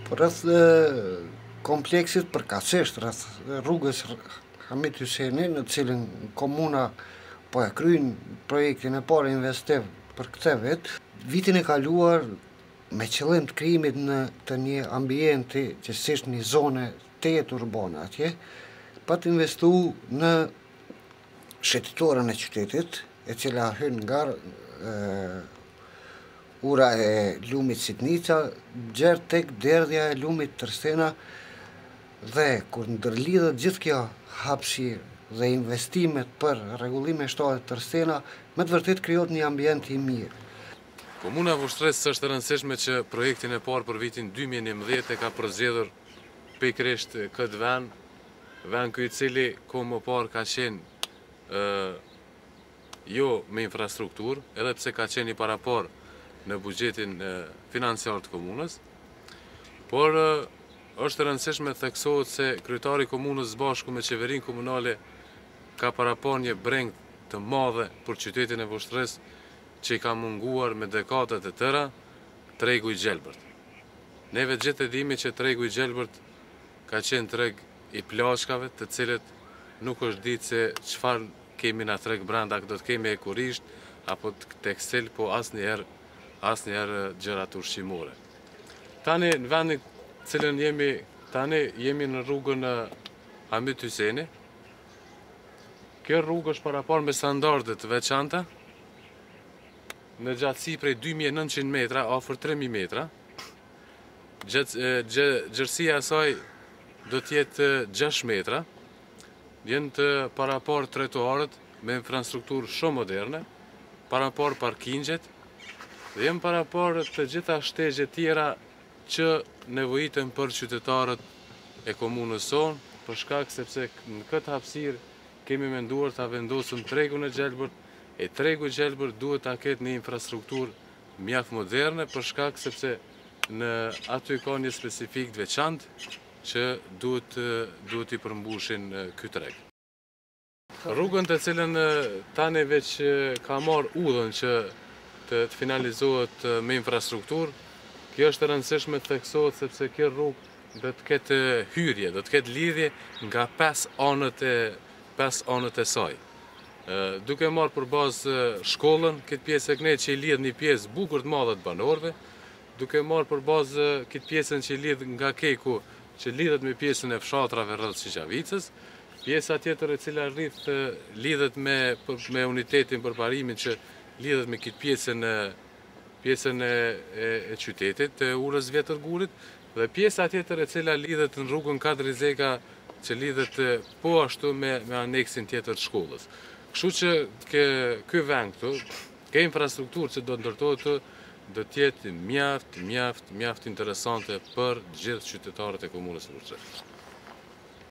Rreth kompleksit përkatësisht, rreth rrugës Hamit Hyseni, në cilën komuna po e kryen projektin e parë investiv për këtë vit, vitin e kaluar me qëllim të krijimit të një ambienti që ishte një zone tetë urbane atje, pa të investu në shëtitoren e qytetit, e cila hyn nga ura e lumit Sitnica, gjerë tek derdhja e lumit Tërstena, dhe kur ndërlidhet gjithë kjo hapësirë dhe investimet për rregullime shtatë Tërstena, me të vërtet krijohet një ambient i mirë. Komuna Vushtresë është e rëndësishme që projektin e parë për vitin 2011 e ka përzgjedhur pikërisht këtë vend ky i cili kohë më parë ka qenë jo me infrastrukturë, edhe pse ka qenë i parapar në buxhetin financiar të komunës, por është e rëndësishme të theksohet se kryetari i komunës së bashku me qeverinë komunale ka parapar një breng të madhe për qytetin e Vushtresë që i ka munguar me dekadat e tëra tregu i Gjelbërt. Neve gjithë e dimi që tregu i Gjelbërt ka qenë treg i plaçkave, të cilët nuk është ditë se çfarë kemi në treg brenda, do të kemiekurisht apo tekstil, po asnjëherë gjërat ushqimore. Tani në vendin cilën jemi në rrugën Hamit Hyseni. Kjo rrugë është parapar me standarde të veçanta, në gjatësi prej 2900 metra, afër 3000 metra. Gjërësia e saj do të jetë 6 metra. Janë të parapar trotuarët me infrastrukturë shumë moderne, parapar parkingjet, dhe janë parapar të gjitha shtegje tjera që nevojiten për qytetarët e komunës sonë, për shkak sepse në këtë hapësirë kemi menduar ta vendosëm tregun e Gjelbërt, e tregu i Gjelbërt duhet ta ketë një infrastrukturë mjaft moderne, për shkak sepse në aty ka një specifik të veçantë që duhet i përmbushin ky treg. Rrugën të cilën tani veç ka marrë udhën që të finalizohet me infrastrukturë, kjo është e rëndësishme të theksohet sepse kjo rrugë do të ketë hyrje, do të ketë lidhje nga 5 anët e saj. Duke marrë për bazë shkollën, këtë pjesë e këne që i lidh një pjesë bukur të madhe të banorëve, duke marrë për bazë këtë pjesën që i lidh nga Keku, që lidhet me pjesën e fshatrave rreth Shiqavicës, pjesa tjetër e cila lidhet me unitetin përparimin që lidhet me këtë pjesën e qytetit, të urës Vjetër Gurit, dhe pjesa tjetër e cila lidhet në rrugën Kadri Zeka, që lidhet po ashtu me aneksin tjetër të shkollës. Kështu që ky vend këtu, ke infrastrukturë që do ndërtohet këtu, do të jetë mjaft interesante për gjithë qytetarët e komunës së Vushtresë.